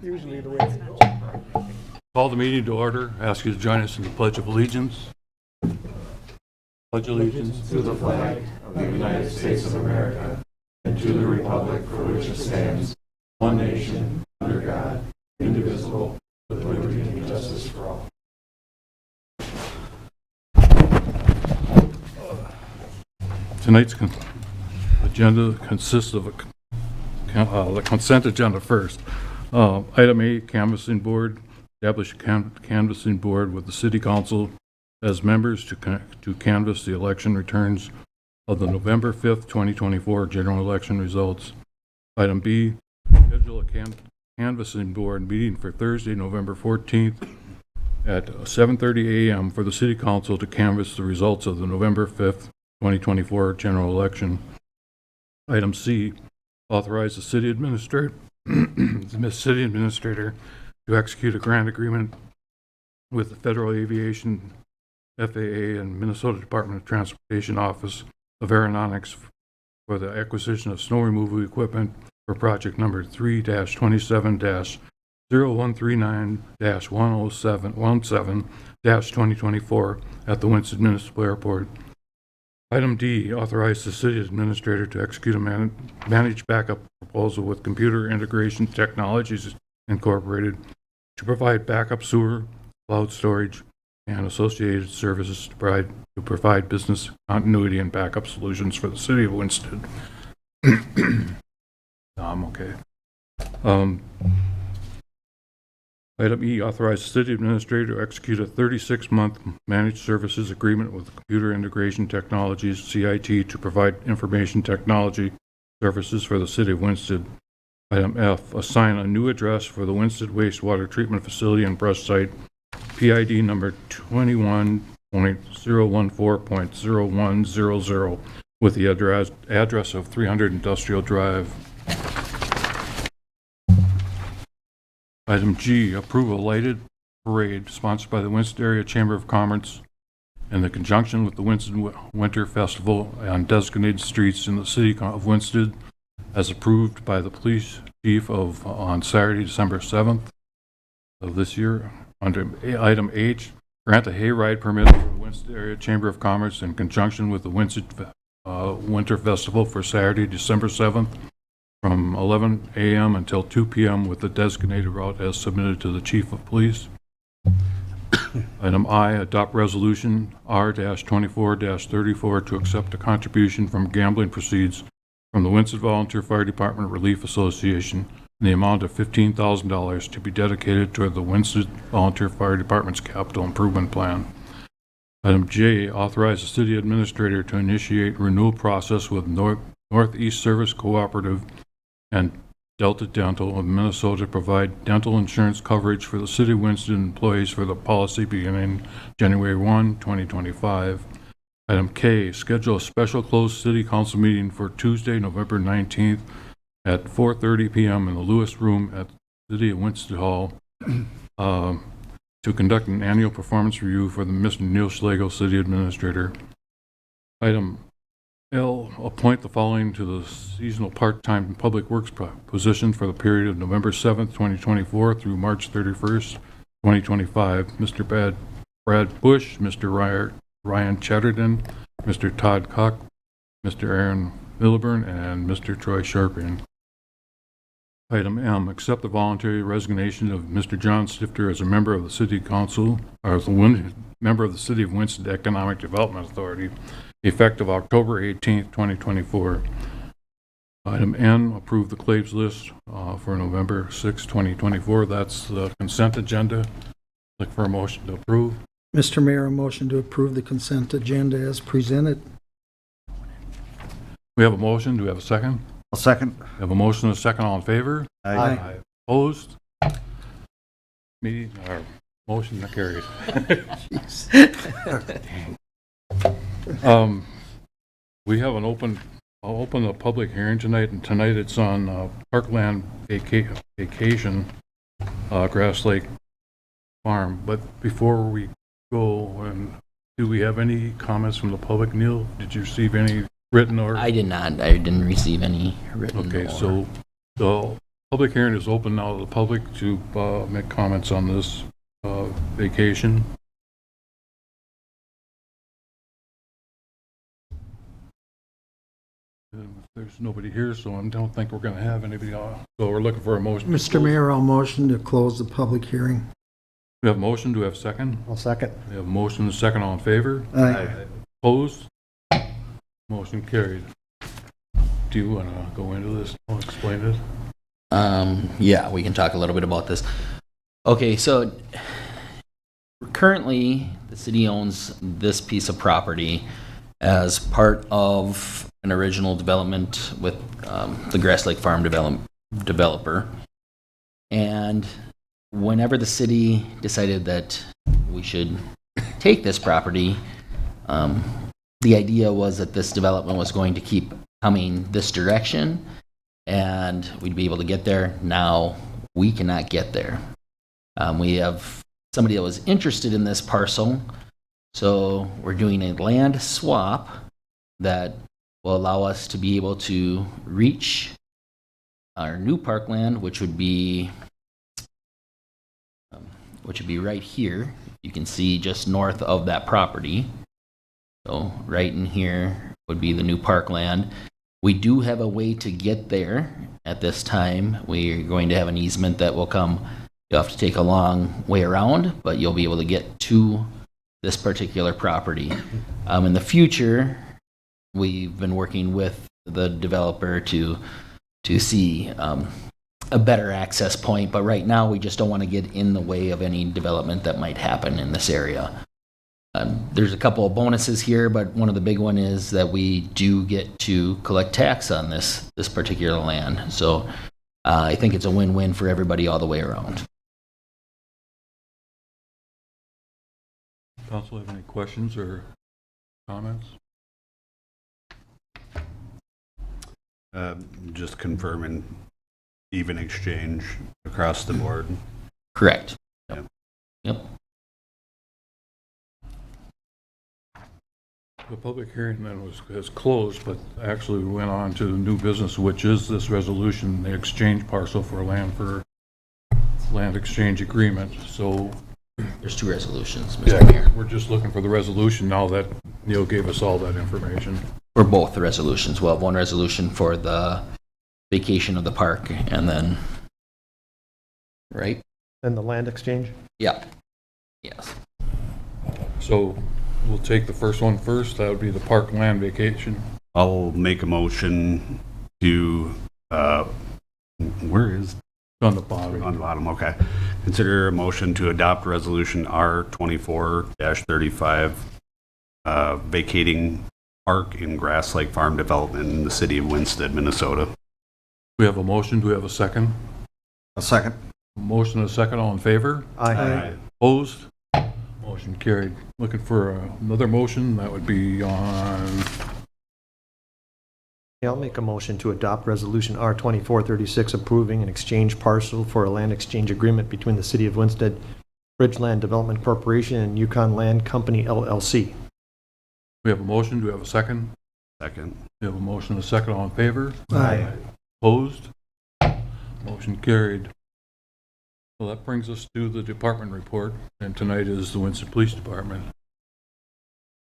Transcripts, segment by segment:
Usually the way it's Call the meeting to order. Ask you to join us in the Pledge of Allegiance. Pledge allegiance to the flag of the United States of America and to the republic for which it stands, one nation, under God, indivisible, with liberty and justice for all. Tonight's agenda consists of the consent agenda first. Item A, canvassing board. Establish a canvassing board with the city council as members to canvass the election returns of the November 5th, 2024 general election results. Item B, schedule a canvassing board meeting for Thursday, November 14th at 7:30 a.m. for the city council to canvass the results of the November 5th, 2024 general election. Item C, authorize the city administrator to execute a grant agreement with the Federal Aviation, FAA, and Minnesota Department of Transportation Office of Aeronautics for the acquisition of snow removal equipment for project number 3-27-0139-107-2024 at the Winston Municipal Airport. Item D, authorize the city administrator to execute a managed backup proposal with Computer Integration Technologies Incorporated to provide backup sewer, cloud storage, and associated services to provide business continuity and backup solutions for the city of Winston. I'm okay. Item E, authorize the city administrator to execute a 36-month managed services agreement with Computer Integration Technologies, CIT, to provide information technology services for the city of Winston. Item F, assign a new address for the Winston Wastewater Treatment Facility and Brush Site, PID number 21.014.0100, with the address of 300 Industrial Drive. Item G, approve a lighted parade sponsored by the Winston Area Chamber of Commerce in conjunction with the Winston Winter Festival on designated streets in the city of Winston, as approved by the police chief on Saturday, December 7th of this year. Under item H, grant a hayride permit for the Winston Area Chamber of Commerce in conjunction with the Winston Winter Festival for Saturday, December 7th from 11 a.m. until 2 p.m. with the designated route as submitted to the chief of police. Item I, adopt resolution R-24-34 to accept a contribution from gambling proceeds from the Winston Volunteer Fire Department Relief Association in the amount of $15,000 to be dedicated toward the Winston Volunteer Fire Department's capital improvement plan. Item J, authorize the city administrator to initiate renewal process with Northeast Service Cooperative and Delta Dental of Minnesota to provide dental insurance coverage for the city of Winston employees for the policy beginning January 1, 2025. Item K, schedule a special closed city council meeting for Tuesday, November 19th at 4:30 p.m. in the Lewis Room at the City of Winston Hall to conduct an annual performance review for the Mr. Neil Schlegel, City Administrator. Item L, appoint the following to the seasonal part-time public works position for the period of November 7th, 2024 through March 31st, 2025. Mr. Brad Bush, Mr. Ryan Chatterton, Mr. Todd Cock, Mr. Aaron Milburn, and Mr. Troy Sharping. Item M, accept the voluntary resignation of Mr. John Stifter as a member of the City Council, or as a member of the City of Winston Economic Development Authority, effective October 18th, 2024. Item N, approve the claims list for November 6, 2024. That's the consent agenda. Look for a motion to approve. Mr. Mayor, a motion to approve the consent agenda as presented. We have a motion. Do we have a second? I'll second. We have a motion and a second. All in favor? Aye. Opposed? Motion carried. We have I'll open the public hearing tonight, and tonight it's on Parkland Vacation, Grass Lake Farm. But before we go, do we have any comments from the public? Neil, did you receive any written or? I did not. I didn't receive any written. Okay, or... so the Public hearing is open now to the public to make comments on this vacation. There's nobody here, so I don't think we're going to have anybody. So we're looking for a motion. to Mr. close. Mayor, I'll motion to close the public hearing. We have a motion. Do we have a second? I'll second. We have a motion and a second. All in favor? Aye. Opposed? Motion carried. Do you want to go into this? I'll explain it. Yeah, we can talk a little bit about this. Okay, so currently the city owns this piece of property as part of an original development with the Grass Lake Farm developer. And whenever the city decided that we should take this property, the idea was that this development was going to keep coming this direction and we'd be able to get there. Now we cannot get there. We have somebody that was interested in this parcel, so we're doing a land swap that will allow us to be able to reach our new parkland, which would be right here. You can see just north of that property. So right in here would be the new parkland. We do have a way to get there at this time. We're going to have an easement that will come. You'll have to take a long way around, but you'll be able to get to this particular property. In the future, we've been working with the developer to see a better access point, but right now we just don't want to get in the way of any development that might happen in this area. There's a couple of bonuses here, but one of the big one is that we do get to collect tax on this particular land. So I think it's a win-win for everybody all the way around. Council have any questions or comments? Just confirming even exchange across the board. Correct. Yep. Yep. The public hearing then has closed, but actually we went on to the new business, which is this resolution, the exchange parcel for land exchange agreement. So There's two resolutions, Mr. Mayor. we're just looking for the resolution now that Neil gave us all that information. For both the resolutions. We'll have one resolution for the vacation of the park and then, right? And the land exchange? Yeah. Yes. So we'll take the first one first. That would be the park land vacation. I'll make a motion to, where is, On the bottom. on the bottom, okay. Consider a motion to adopt resolution R24-35, vacating park in Grass Lake Farm Development in the city of Winsted, Minnesota. We have a motion. Do we have a second? A second. Motion and a second. All in favor? Aye. Opposed? Motion carried. Looking for another motion. That would be on, Yeah, I'll make a motion to adopt Resolution R2436 approving an exchange parcel for a land exchange agreement between the City of Winsted, Bridgeland Development Corporation, and Yukon Land Company, LLC. we have a motion. Do we have a second? Second. We have a motion and a second. All in favor? Aye. Opposed? Motion carried. Well, that brings us to the department report, and tonight is the Winston Police Department.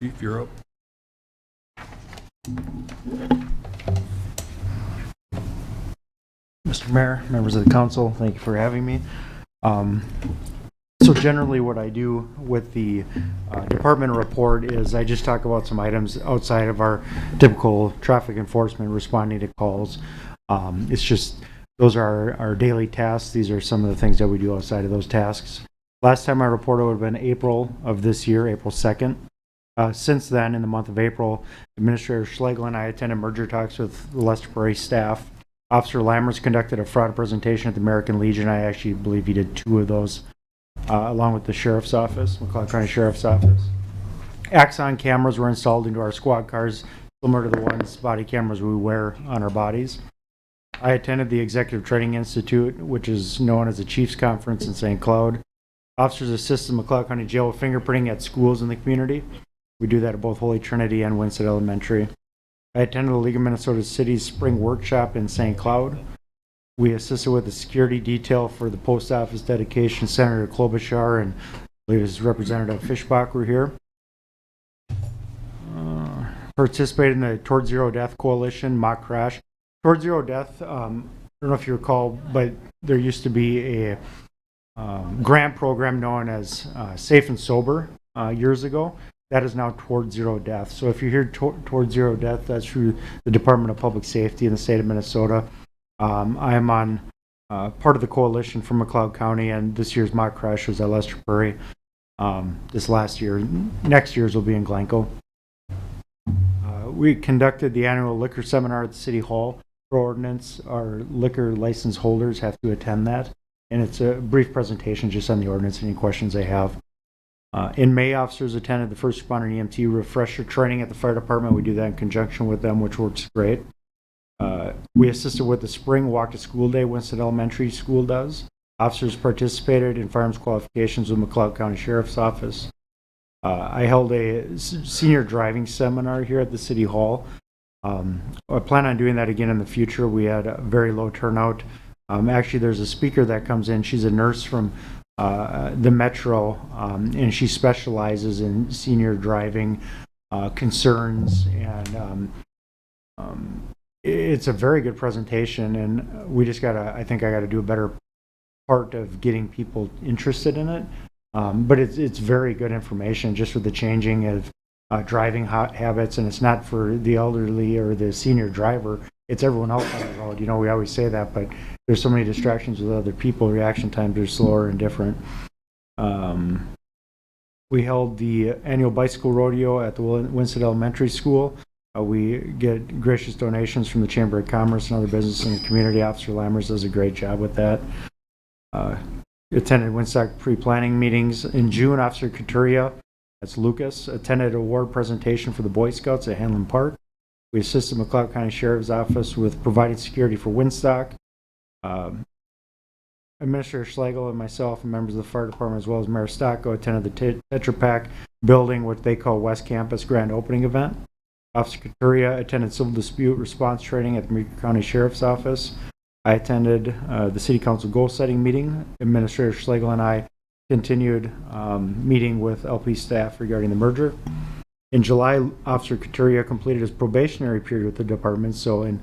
Chief, you're up. Mr. Mayor, members of the council, thank you for having me. So generally what I do with the department report is I just talk about some items outside of our typical traffic enforcement responding to calls. It's just, those are our daily tasks. These are some of the things that we do outside of those tasks. Last time I reported would have been April of this year, April 2nd. Since then, in the month of April, Administrator Schlegel and I attended merger talks with the Lester Prairie staff. Officer Lammers conducted a fraud presentation at the American Legion. I actually believe he did 2 of those, along with the Sheriff's Office, McLeod County Sheriff's Office. Axon cameras were installed into our squad cars, similar to the ones, body cameras we wear on our bodies. I attended the Executive Training Institute, which is known as the Chiefs Conference in St. Cloud. Officers assist the McLeod County Jail with fingerprinting at schools in the community. We do that at both Holy Trinity and Winston Elementary. I attended the League of Minnesota Cities Spring Workshop in St. Cloud. We assisted with the security detail for the post office dedication. Senator Klobuchar and I believe his Representative Fishbach were here. Participated in the Toward Zero Death Coalition mock crash. Toward Zero Death, I don't know if you recall, but there used to be a grant program known as Safe and Sober years ago. That is now Toward Zero Death. So if you hear Toward Zero Death, that's through the Department of Public Safety in the state of Minnesota. I am on part of the coalition from McLeod County, and this year's mock crash was at Lester Prairie. This last year, next year's will be in Glencoe. We conducted the annual liquor seminar at the City Hall. Per ordinance, our liquor license holders have to attend that, and it's a brief presentation just on the ordinance, any questions they have. In May, officers attended the first responder and EMT refresher training at the fire department. We do that in conjunction with them, which works great. We assisted with the spring walk to school day Winston Elementary School does. Officers participated in firearms qualifications with McLeod County Sheriff's Office. I held a senior driving seminar here at the City Hall. I plan on doing that again in the future. We had a very low turnout. Actually, there's a speaker that comes in. She's a nurse from the Metro, and she specializes in senior driving concerns. And it's a very good presentation, and we just I think I gotta do a better part of getting people interested in it. But it's very good information just with the changing of driving habits, and it's not for the elderly or the senior driver, it's everyone else on the road. You know, we always say that, but there's so many distractions with other people. Reaction times are slower and different. We held the annual bicycle rodeo at the Winston Elementary School. We get gracious donations from the Chamber of Commerce and other businesses in the community. Officer Lammers does a great job with that. Attended Winstock pre-planning meetings. In June, Officer Couturier, that's Lucas, attended award presentation for the Boy Scouts at Hanlon Park. We assisted McLeod County Sheriff's Office with providing security for Winstock. Administrator Schlegel and myself and members of the fire department, as well as Mayor Stocko, attended the Tetra Pak building, what they call West Campus grand opening event. Officer Couturier attended civil dispute response training at the Meeker County Sheriff's Office. I attended the City Council goal-setting meeting. Administrator Schlegel and I continued meeting with LP staff regarding the merger. In July, Officer Couturier completed his probationary period with the department, so in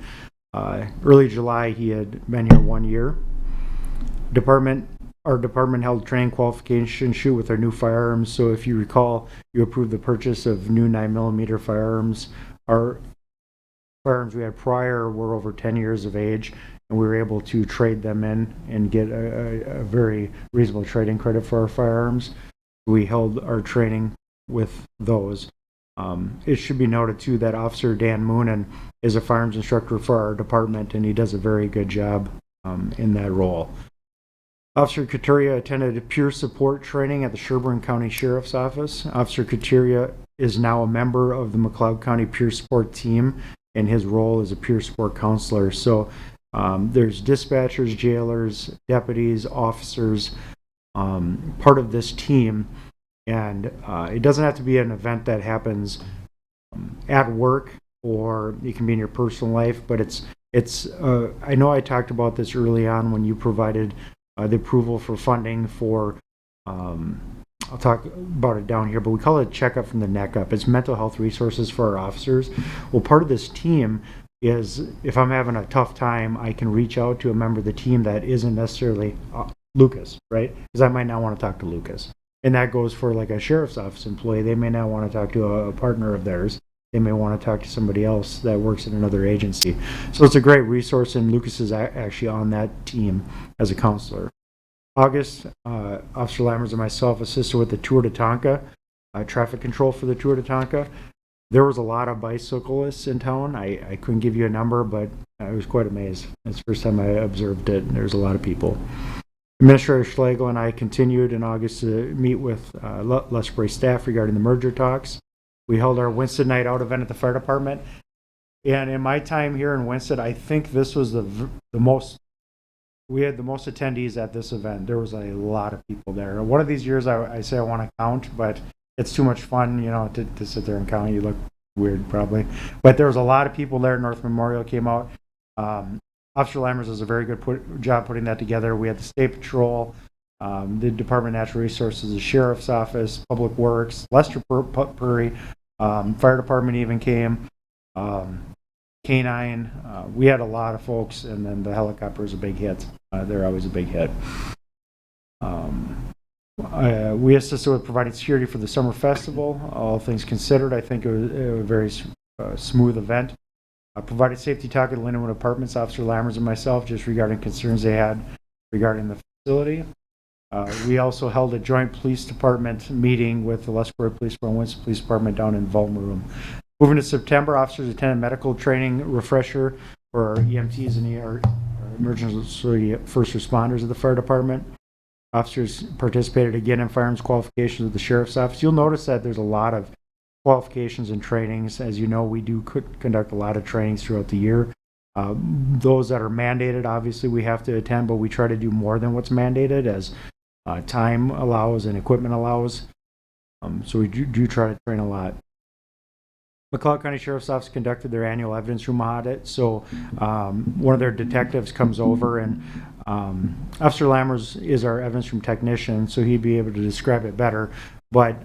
early July, he had been here 1 year. Our department held training qualification shoot with our new firearms, so if you recall, you approved the purchase of new 9mm firearms. Our firearms we had prior were over 10 years of age, and we were able to trade them in and get a very reasonable trading credit for our firearms. We held our training with those. It should be noted too that Officer Dan Moonen is a firearms instructor for our department, and he does a very good job in that role. Officer Couturier attended peer support training at the Sherburne County Sheriff's Office. Officer Couturier is now a member of the McLeod County peer support team, and his role is a peer support counselor. So there's dispatchers, jailers, deputies, officers, part of this team. And it doesn't have to be an event that happens at work, or it can be in your personal life, but I know I talked about this early on when you provided the approval for funding for, I'll talk about it down here, but we call it checkup from the neck up. It's mental health resources for our officers. Well, part of this team is if I'm having a tough time, I can reach out to a member of the team that isn't necessarily Lucas, right? Because I might not want to talk to Lucas. And that goes for like a sheriff's office employee. They may not want to talk to a partner of theirs. They may want to talk to somebody else that works in another agency. So it's a great resource, and Lucas is actually on that team as a counselor. August, Officer Lammers and myself assisted with the Tour de Tonka, traffic control for the Tour de Tonka. There was a lot of bicyclists in town. I couldn't give you a number, but I was quite amazed. It's the first time I observed it, and there's a lot of people. Administrator Schlegel and I continued in August to meet with Lester Prairie staff regarding the merger talks. We held our Winston Night Out event at the fire department. And in my time here in Winston, I think this was we had the most attendees at this event. There was a lot of people there. One of these years I say I want to count, but it's too much fun, you know, to sit there and count. You look weird probably. But there was a lot of people there. North Memorial came out. Officer Lammers does a very good job putting that together. We had the State Patrol, the Department of Natural Resources, the Sheriff's Office, Public Works, Lester Prairie, Fire Department even came, Canine. We had a lot of folks, and then the helicopter is a big hit. They're always a big hit. We assisted with providing security for the summer festival. All things considered, I think it was a very smooth event. Provided safety talk at Lindenwood Apartments, Officer Lammers and myself, just regarding concerns they had regarding the facility. We also held a joint police department meeting with the Lethbridge Police Department and Winston Police Department down in Volma Room. Moving to September, officers attended medical training refresher for our EMTs and our emergency first responders of the fire department. Officers participated again in firearms qualifications with the sheriff's office. You'll notice that there's a lot of qualifications and trainings. As you know, we do conduct a lot of trainings throughout the year. Those that are mandated, obviously, we have to attend, but we try to do more than what's mandated as time allows and equipment allows. So we do try to train a lot. McLeod County Sheriff's Office conducted their annual evidence room audit. So one of their detectives comes over, and Officer Lammers is our evidence room technician, so he'd be able to describe it better. But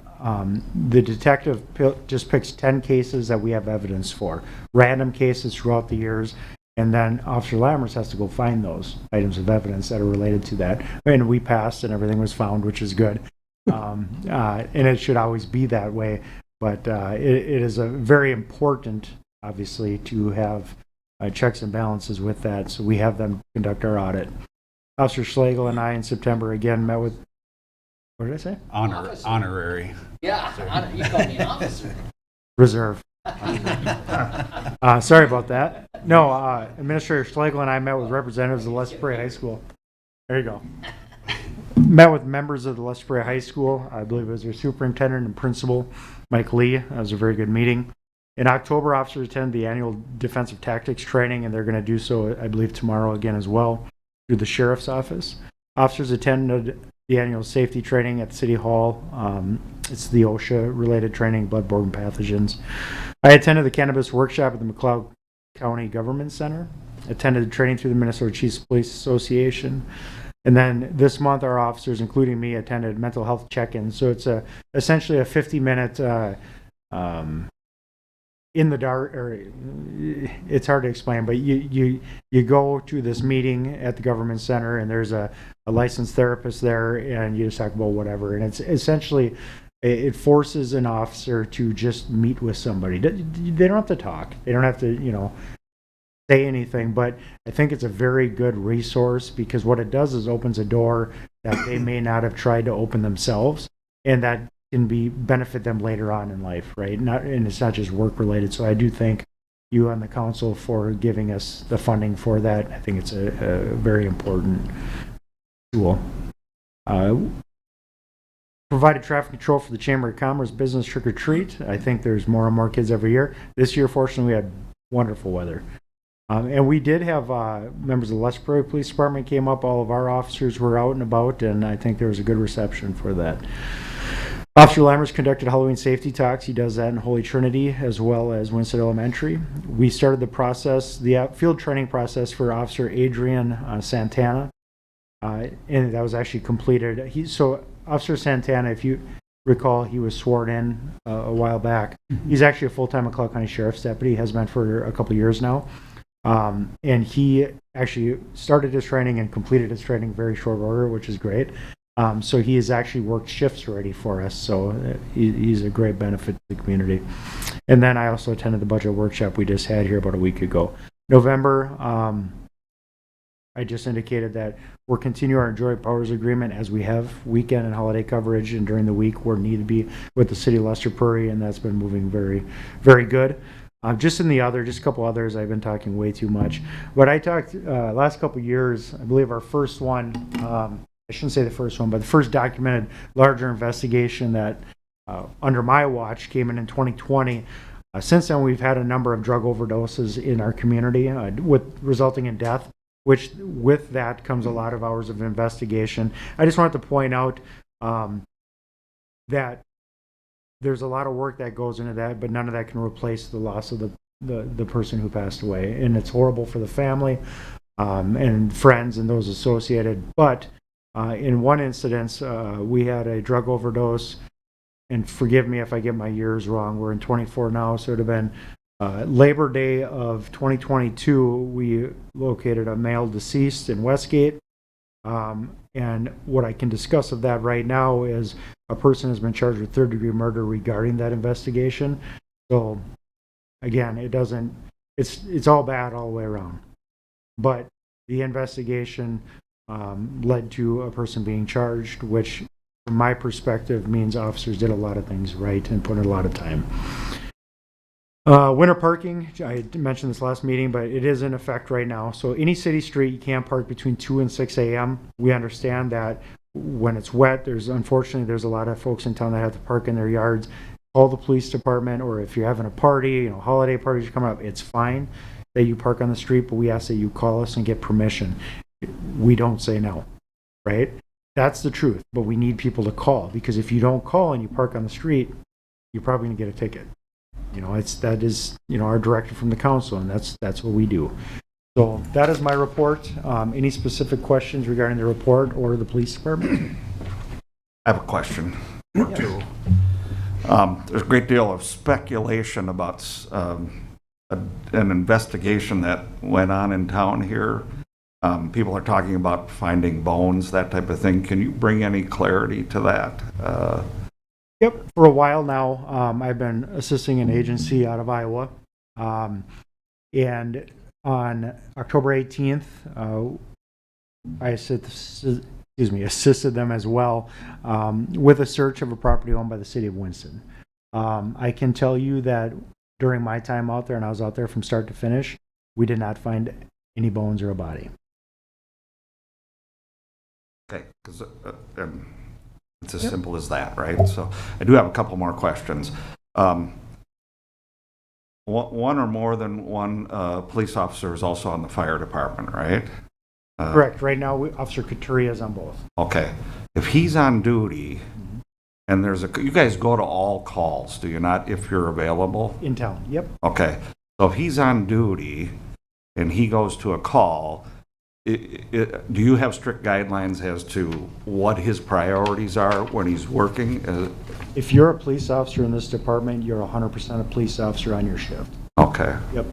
the detective just picks 10 cases that we have evidence for, random cases throughout the years, and then Officer Lammers has to go find those items of evidence that are related to that. And we passed, and everything was found, which is good. And it should always be that way. But it is a very important, obviously, to have checks and balances with that. So we have them conduct our audit. Officer Schlegel and I in September again met with, what did I say? Honorary. Yeah, you call me officer. Reserve. Sorry about that. No, Administrator Schlegel and I met with representatives of Lester Prairie High School. There you go. Met with members of the Lester Prairie High School. I believe it was their superintendent and principal, Mike Lee. That was a very good meeting. In October, officers attended the annual defensive tactics training, and they're going to do so, I believe, tomorrow again as well through the sheriff's office. Officers attended the annual safety training at City Hall. It's the OSHA-related training, bloodborne pathogens. I attended the cannabis workshop at the McLeod County Government Center. Attended the training through the Minnesota Chiefs Police Association. And then this month, our officers, including me, attended mental health check-ins. So it's essentially a 50-minute in the dark, or it's hard to explain, but you go to this meeting at the government center, and there's a licensed therapist there, and you just talk about whatever. And it's essentially, it forces an officer to just meet with somebody. They don't have to talk. They don't have to, say anything, but I think it's a very good resource, because what it does is opens a door that they may not have tried to open themselves, and that can benefit them later on in life, right? And it's not just work related. So I do thank you and the council for giving us the funding for that. I think it's a very important tool. Provided traffic control for the Chamber of Commerce business trick or treat. I think there's more and more kids every year. This year, fortunately, we had wonderful weather. And we did have members of the Lester Prairie Police Department came up. All of our officers were out and about, and I think there was a good reception for that. Officer Lammers conducted Halloween safety talks. He does that in Holy Trinity as well as Winston Elementary. We started the process, the field training process for Officer Adrian Santana, and that was actually completed. So Officer Santana, if you recall, he was sworn in a while back. He's actually a full-time McLeod County Sheriff's deputy, has been for a couple of years now. And he actually started his training and completed his training in very short order, which is great. So he has actually worked shifts already for us. So he's a great benefit to the community. And then I also attended the budget workshop we just had here about a week ago. November, I just indicated that we're continuing our joint powers agreement as we have weekend and holiday coverage, and during the week where need to be with the city of Lester Prairie, and that's been moving very, very good. Just a couple others, I've been talking way too much. But I talked last couple years, I believe our first one, I shouldn't say the first one, but the first documented larger investigation that under my watch came in 2020. Since then, we've had a number of drug overdoses in our community resulting in death, which with that comes a lot of hours of investigation. I just wanted to point out that there's a lot of work that goes into that, but none of that can replace the loss of the person who passed away. And it's horrible for the family. and friends and those associated. But in one incident, we had a drug overdose, and forgive me if I get my years wrong. We're in 24 now, so it would have been Labor Day of 2022. We located a male deceased in Westgate. And what I can discuss of that right now is a person has been charged with third-degree murder regarding that investigation. So, again, it's all bad all the way around. But the investigation led to a person being charged, which, from my perspective, means officers did a lot of things right and put in a lot of time. Winter parking, I mentioned this last meeting, but it is in effect right now. So any city street, you can't park between 2 and 6 a.m. We understand that when it's wet, unfortunately, there's a lot of folks in town that have to park in their yards. Call the police department, or if you're having a party, holiday parties are coming up, it's fine that you park on the street, but we ask that you call us and get permission. We don't say no, right? That's the truth, but we need people to call, because if you don't call and you park on the street, you're probably gonna get a ticket. That is our directive from the council, and that's what we do. So that is my report. Any specific questions regarding the report or the police department? I have a question or two. There's a great deal of speculation about an investigation that went on in town here. People are talking about finding bones, that type of thing. Can you bring any clarity to that? Yep, for a while now, I've been assisting an agency out of Iowa. And on October 18th, I assisted them as well with a search of a property owned by the city of Winston. I can tell you that during my time out there, and I was out there from start to finish, we did not find any bones or a body. Okay, because it's as simple as that, right? So I do have a couple more questions. One or more than one police officer is also on the fire department, right? Correct. Right now, Officer Couturier is on both. Okay. If he's on duty and you guys go to all calls, do you not, if you're available? In town, yep. Okay. So if he's on duty and he goes to a call, do you have strict guidelines as to what his priorities are when he's working? If you're a police officer in this department, you're 100% a police officer on your shift. Okay. Yep.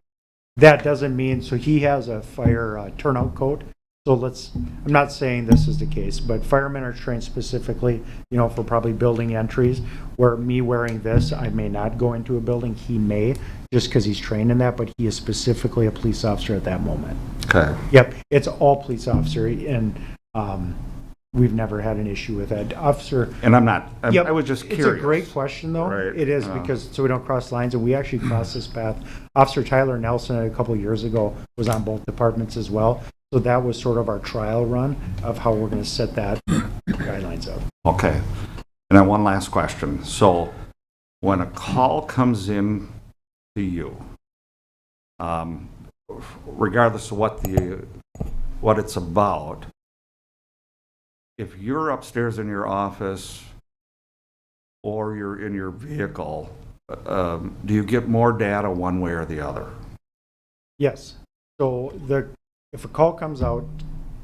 That doesn't mean, so he has a fire turnout code. So I'm not saying this is the case, but firemen are trained specifically, for probably building entries, where me wearing this, I may not go into a building. He may, just because he's trained in that, but he is specifically a police officer at that moment. Okay. Yep, it's all police officer, and we've never had an issue with that. Officer. And I Yep, was just curious. It's a great question, though. Right. It is, because so we don't cross lines, and we actually cross this path. Officer Tyler Nelson a couple of years ago was on both departments as well. So that was sort of our trial run of how we're going to set that guidelines up. Okay. And then one last question. So when a call comes in to you, regardless of what it's about, if you're upstairs in your office or you're in your vehicle, do you get more data one way or the other? Yes. So if a call comes out,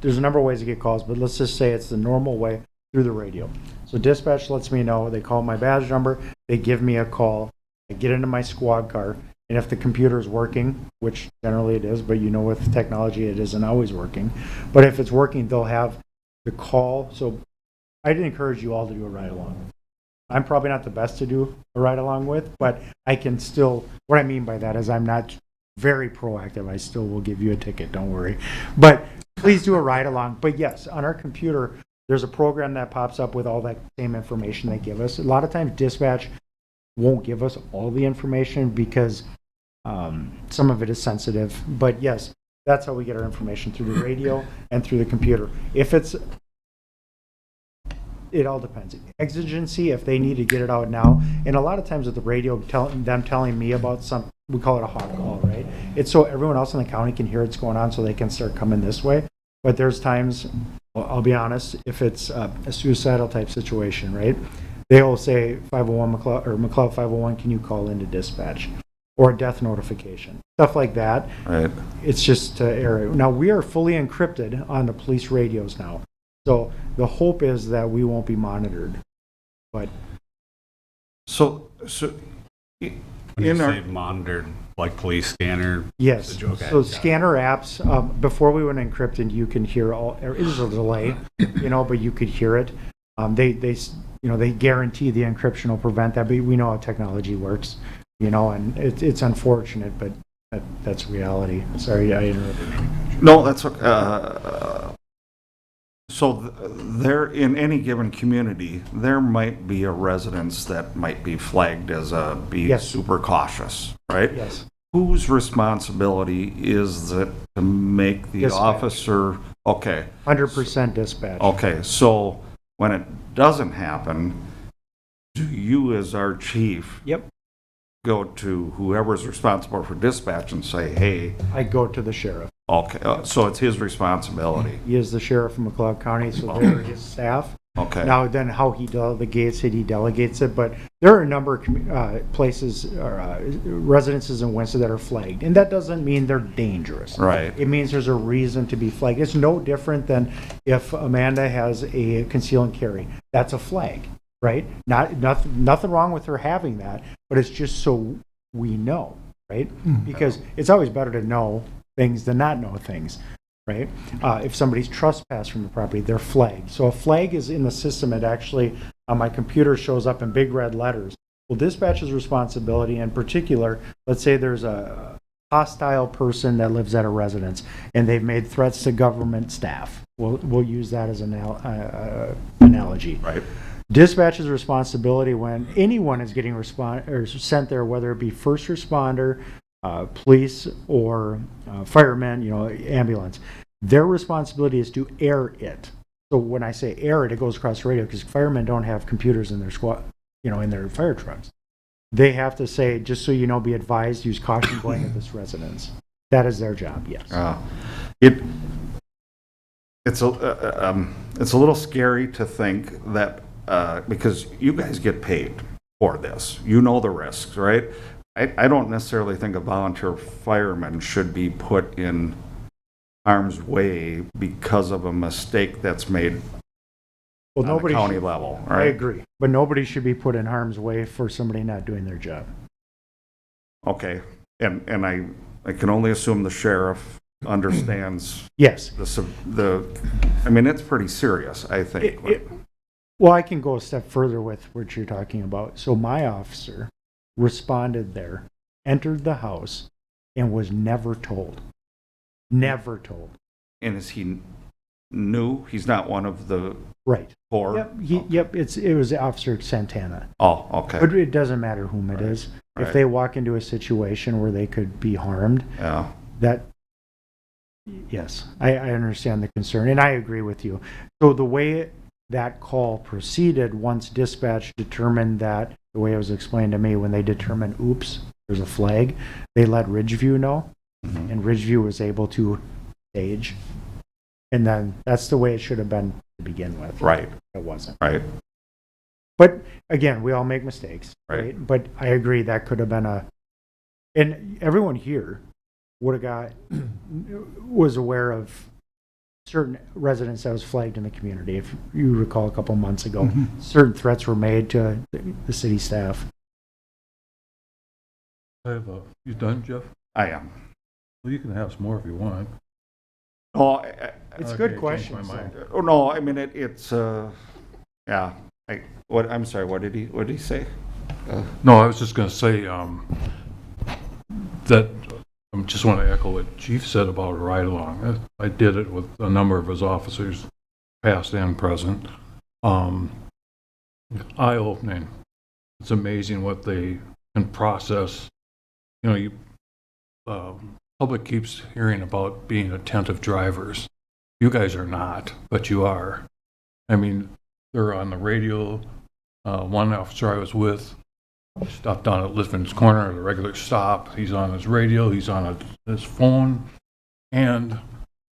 there's a number of ways to get calls, but let's just say it's the normal way through the radio. So dispatch lets me know, they call my badge number, they give me a call, I get into my squad car, and if the computer is working, which generally it is, but with technology it isn't always working, but if it's working, they'll have the call. So I'd encourage you all to do a ride-along. I'm probably not the best to do a ride-along with, but I can still, what I mean by that is I'm not very proactive. I still will give you a ticket, don't worry. But please do a ride along. But yes, on our computer, there's a program that pops up with all that same information they give us. A lot of times dispatch won't give us all the information because some of it is sensitive. But yes, that's how we get our information, through the radio and through the computer. It all depends. Exigency, if they need to get it out now, and a lot of times with the radio, telling me about something, we call it a hot call, right? It's so everyone else in the county can hear what's going on, so they can start coming this way. But there's times, well, I'll be honest, if it's a suicidal type situation, right? They'll say 501 McLeod 501, can you call into dispatch? or a death notification, stuff like that. Right. It's just to air it. Now, we are fully encrypted on the police radios now. So the hope is that we won't be monitored. But So, When you in our, say monitored, like police scanner, yes, Okay. so scanner apps, before we went encrypted, you can hear it is a delay, but you could hear it. They guarantee the encryption will prevent that, but we know how technology works, and it's unfortunate, but that's reality. Sorry, I interrupted. no, that's, so there, in any given community, there might be a residence that might be flagged as Yes. super cautious, right? Yes, Whose responsibility is it to make the Dispatch. officer, okay, 100% dispatch. okay, so when it doesn't happen, do you as our chief Yep, go to whoever's responsible for dispatch and say, hey, I go to the sheriff. okay, so it's his responsibility, He is the sheriff of McLeod County, so they're his staff. okay? Now, then how he delegates it, but there are a number of places or residences in Winston that are flagged, and that doesn't mean they're dangerous. Right. It means there's a reason to be flagged. It's no different than if Amanda has a conceal and carry. That's a flag, right? Nothing wrong with her having that, but it's just so we know, right? Because it's always better to know things than not know things. Right? If somebody's trespassed from the property, they're flagged. So a flag is in the system. It actually, on my computer, shows up in big red letters. Well, dispatch's responsibility, in particular, let's say there's a hostile person that lives at a residence and they've made threats to government staff. We'll use that as an analogy. Right. Dispatch's responsibility when anyone is getting sent there, whether it be first responder, police, or firemen, ambulance. Their responsibility is to air it. So when I say air it, it goes across the radio because firemen don't have computers in their squad, in their fire trucks. They have to say, just so you know, be advised, use caution going to this residence. That is their job, yes. It's a little scary to think that because you guys get paid for this, you know the risks, right? I don't necessarily think a volunteer fireman should be put in harm's way because of a mistake that's made Well, on the county level, right? I agree, but nobody should be put in harm's way for somebody not doing their job. Okay, and I can only assume the sheriff understands Yes. I mean, it's pretty serious, I think. Well, I can go a step further with what you're talking about. So my officer responded there, entered the house, and was never told. Never told. And is he new? He's not one of the Right. four? Yep. It was Officer Santana. Oh, okay. But it doesn't matter whom it is. If right. they walk into a situation where they could be harmed, Yeah. yes, I understand the concern, and I agree with you. So the way that call proceeded, once dispatch determined that, the way it was explained to me, when they determined, oops, there's a flag, they let Ridgeview know, Mhm. and Ridgeview was able to stage. And then that's the way it should have been to begin with. Right, It wasn't. right. But again, we all make mistakes, Right. right? But I agree that could have been and everyone here would have was aware of certain residents that was flagged in the community. If you recall a couple months ago, certain threats were made to the city staff. You done, Jeff? I am. Well, you can have some more if you want. Oh, It's a Okay, good changed question. my mind. oh no, I mean, it's, yeah. I'm sorry, what did he say? No, I was just gonna say, that, I just want to echo what Chief said about a ride-along. I did it with a number of his officers, past and present. Eye-opening. It's amazing what they can process. Public keeps hearing about being attentive drivers. You guys are not, but you are. I mean, they're on the radio. One officer I was with stopped down at Lisbon's Corner at a regular stop. He's on his radio, he's on his phone, and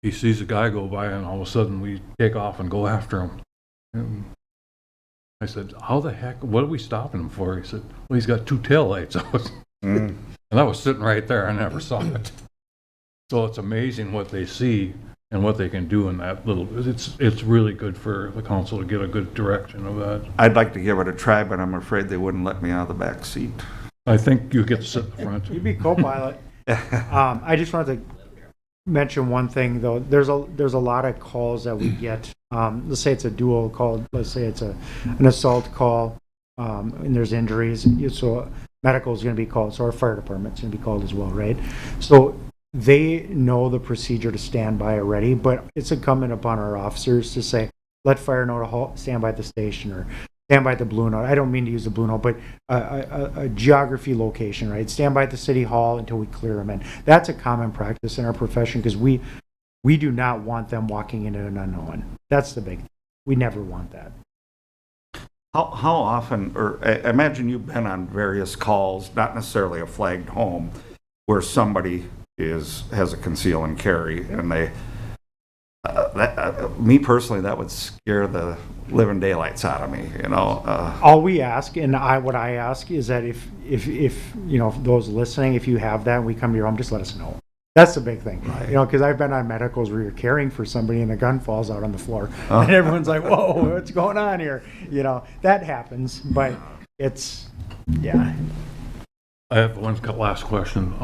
he sees a guy go by, and all of a sudden we take off and go after him. And I said, how the heck, what are we stopping him for? He said, well, he's got two taillights out. Mm. And I was sitting right there, I never saw it. So it's amazing what they see and what they can do in that little, it's really good for the council to get a good direction of that. I'd like to give it a try, but I'm afraid they wouldn't let me out of the back seat. I think you get to sit in the front. You'd be co-pilot. I just wanted to mention one thing though. There's a lot of calls that we get. Let's say it's a dual call. Let's say it's an assault call, and there's injuries. So medical is going to be called. So our fire department's going to be called as well, right? So they know the procedure to stand by already, but it's incumbent upon our officers to say, let fire know to halt, stand by at the station, or stand by at the blue note. I don't mean to use the blue note, but a geography location, right? Stand by at the city hall until we clear them in. That's a common practice in our profession because we do not want them walking into an unknown. That's the big thing. We never want that. How often, or I imagine you've been on various calls, not necessarily a flagged home, where somebody has a conceal and carry, and they, me personally, that would scare the living daylights out of me, you know? All we ask, and what I ask is that if you know, those listening, if you have that and we come to your home, just let us know. That's the big thing, you know, because I've been on medicals where you're caring for somebody and the gun falls out on the floor, and everyone's like, "Whoa, what's going on here?" You know, that happens, but it's, yeah. I have one last question.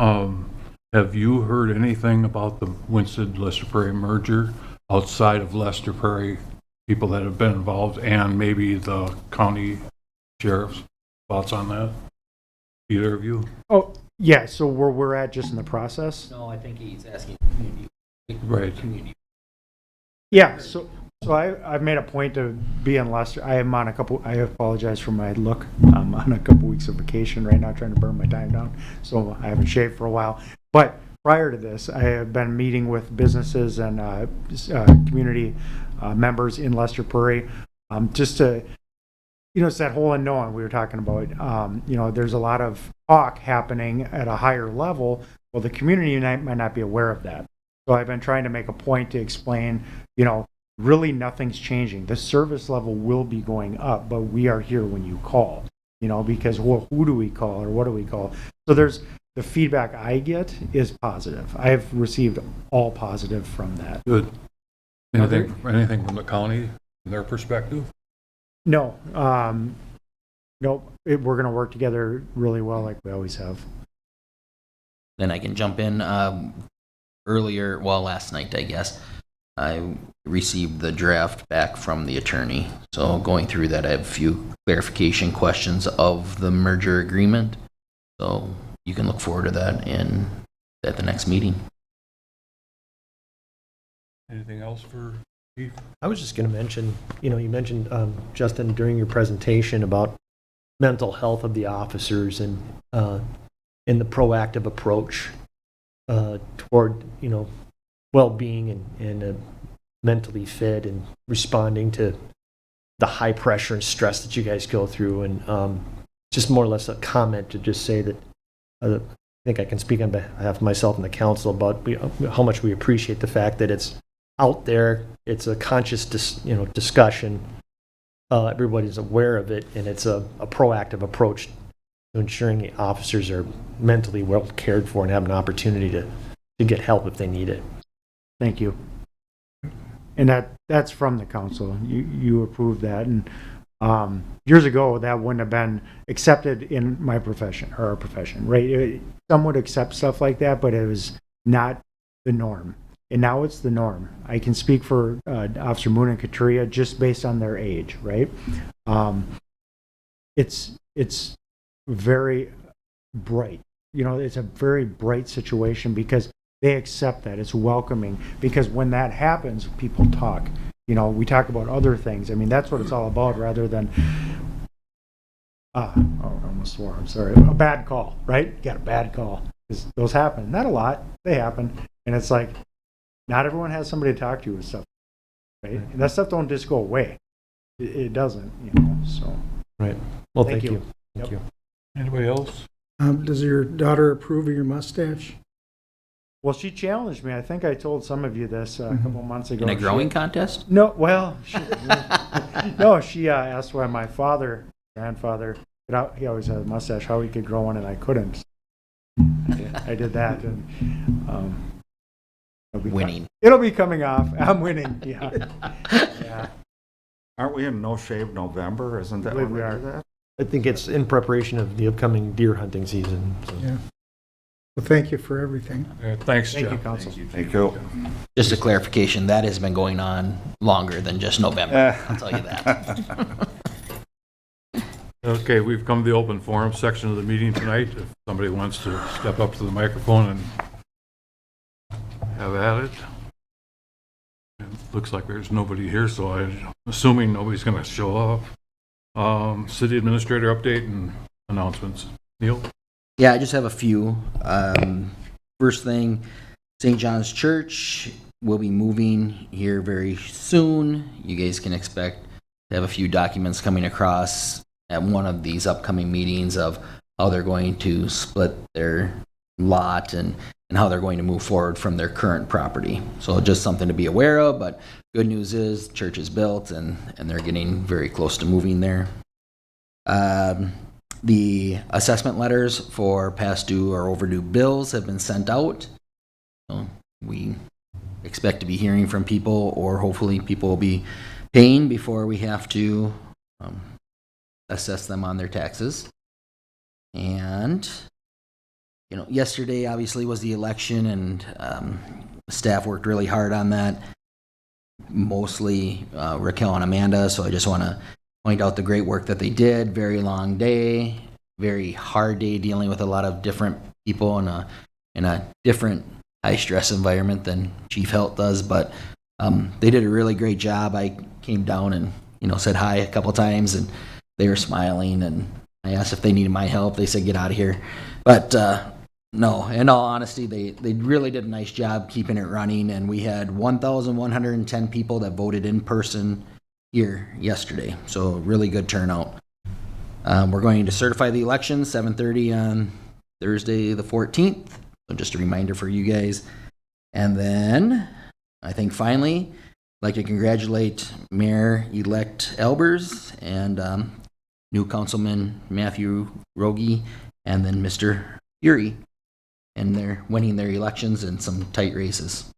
Have you heard anything about the Winston-Lester Prairie merger outside of Lester Prairie, people that have been involved, and maybe the county sheriff's thoughts on that? Either of you? Oh, yeah. So where we're at, just in the process. No, I think he's asking community. Right. Community. Yeah. So I've made a point to be in Leicester. I am on a couple. I apologize for my look. I'm on a couple weeks of vacation right now, trying to burn my time down. So I haven't shaved for a while. But prior to this, I have been meeting with businesses and community members in Lester Prairie, just to, you know, it's that whole unknown we were talking about. You know, there's a lot of talk happening at a higher level. Well, the community might not be aware of that. So I've been trying to make a point to explain, you know, really nothing's changing. The service level will be going up, but we are here when you call, you know, because, well, who do we call or what do we call? So the feedback I get is positive. I've received all positive from that. Good. Anything from the county, from their perspective? No, nope. We're going to work together really well, like we always have. Then I can jump in. Earlier, well, last night, I guess, I received the draft back from the attorney. So going through that, I have a few clarification questions of the merger agreement. So you can look forward to that at the next meeting. Anything else for Chief? I was just going to mention, you know, you mentioned, Justin, during your presentation about mental health of the officers and the proactive approach toward, you know, well-being and mentally fit and responding to the high pressure and stress that you guys go through. And just more or less a comment to just say that I think I can speak on behalf of myself and the council about how much we appreciate the fact that it's out there. It's a conscious discussion. Everybody's aware of it, and it's a proactive approach to ensuring the officers are mentally well cared for and have an opportunity to get help if they need it. Thank you. And that's from the council. You approved that, and years ago that wouldn't have been accepted in my profession or our profession, right? Some would accept stuff like that, but it was not the norm. And now it's the norm. I can speak for Officer Moon and Katria just based on their age, right? It's very bright. You know, it's a very bright situation because they accept that. It's welcoming because when that happens, people talk. You know, we talk about other things. I mean, that's what it's all about rather than, I almost swore, I'm sorry. A bad call, right? You got a bad call. 'Cause those happen. Not a lot. They happen. And it's like, not everyone has somebody to talk to with stuff, right? And that stuff don't just go away. It doesn't, you know, so. Right. Well, Thank thank you. you. Thank you. Anybody else? Does your daughter approve of your mustache? Well, she challenged me. I think I told some of you this a couple months ago. In a growing contest? No, well, no, she asked why my grandfather, he always had a mustache, how he could grow one and I couldn't. I did that, and it'll be Winning. It'll be coming off. I'm winning. Yeah. Yeah. Aren't we in No Shave November? Isn't that believe when we we are. do that? I think it's in preparation of the upcoming deer hunting season. So. Yeah. Well, thank you for everything. Thanks, Thank you, Jeff. Council. Thank you. Just a clarification, that has been going on longer than just November. I'll tell you that. Okay, we've come to the open forum section of the meeting tonight. If somebody wants to step up to the microphone and have at it. It looks like there's nobody here, so I'm assuming nobody's going to show up. City administrator update and announcements. Neil? Yeah, I just have a few. First thing, St. John's Church will be moving here very soon. You guys can expect to have a few documents coming across at one of these upcoming meetings of how they're going to split their lot and how they're going to move forward from their current property. So just something to be aware of, but good news is church is built and they're getting very close to moving there. The assessment letters for past due or overdue bills have been sent out. So we expect to be hearing from people, or hopefully people will be paying before we have to assess them on their taxes. And, you know, yesterday obviously was the election, and staff worked really hard on that. Mostly Raquel and Amanda, so I just want to point out the great work that they did. Very long day, very hard day, dealing with a lot of different people in a different high stress environment than Chief Health does, but they did a really great job. I came down and, you know, said hi a couple times, and they were smiling, and I asked if they needed my help. They said, get out of here. But no, in all honesty, they really did a nice job keeping it running, and we had 1,110 people that voted in person here yesterday. So really good turnout. We're going to certify the election 7:30 on Thursday the 14th. So just a reminder for you guys. And then I think finally, I'd like to congratulate Mayor-elect Albers and new Councilman Matthew Rogie, and then Mr. Fury, and they're winning their elections in some tight races.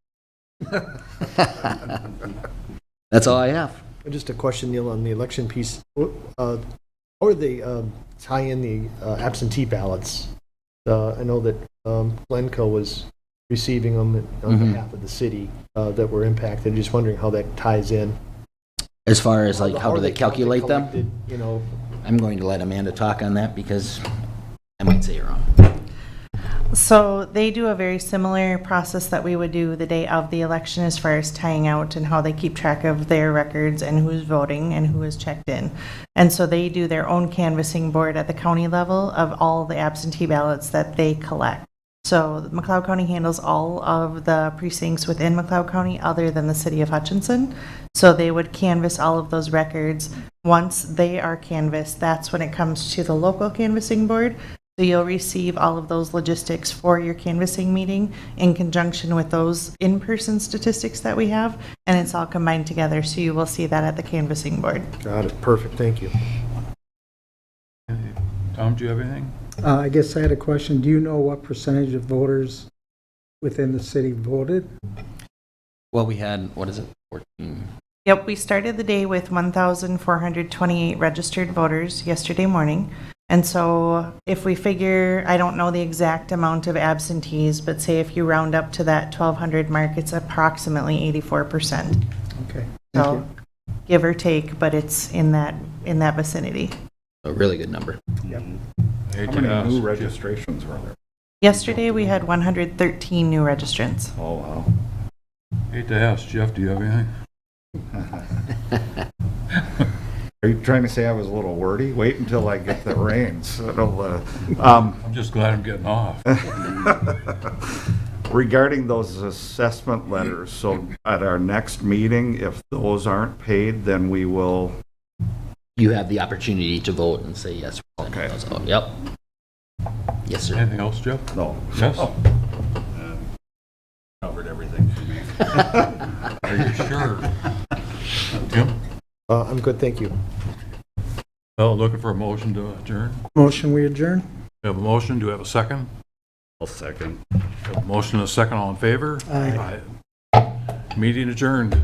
That's all I have. Just a question, Neil, on the election piece. How do they tie in the absentee ballots? I know that Glencoe was receiving them on behalf of the city that were impacted. Just wondering how that ties in. As far as like how do they are calculate them? collected, you know, I'm going to let Amanda talk on that because I might say it wrong. So they do a very similar process that we would do the day of the election as far as tying out and how they keep track of their records and who's voting and who is checked in. And so they do their own canvassing board at the county level of all the absentee ballots that they collect. So McLeod County handles all of the precincts within McLeod County other than the city of Hutchinson. So they would canvass all of those records. Once they are canvassed, that's when it comes to the local canvassing board. So you'll receive all of those logistics for your canvassing meeting in conjunction with those in-person statistics that we have, and it's all combined together, so you will see that at the canvassing board. got it. Perfect. Thank you. Tom, do you have anything? I guess I had a question. Do you know what percentage of voters within the city voted? Well, we had, 14? Yep, we started the day with 1,428 registered voters yesterday morning. And so if we figure, I don't know the exact amount of absentees, but say if you round up to that 1,200 mark, it's approximately 84%. Okay, thank So you. give or take, but it's in that vicinity. A really good number. I hate How to many ask, new registrations were there? Yesterday, we had 113 new registrants. Oh, wow. hate to ask, Jeff, do you have anything? Are you trying to say I was a little wordy? Wait until I get the reins. I'm just glad I'm getting off. Regarding those assessment letters, so at our next meeting, if those aren't paid, then we will, You have the opportunity to vote and say yes. Or no. Okay. So, yep. Yes, sir. Anything else, Jeff? no. Yes? Covered everything for me. Are you sure? Jim? I'm good. Thank you. Well, looking for a motion to adjourn. Motion, we adjourn? We have a motion. Do we have a second? I'll second. Motion and a second, all in favor? Aye. Aye. Meeting adjourned.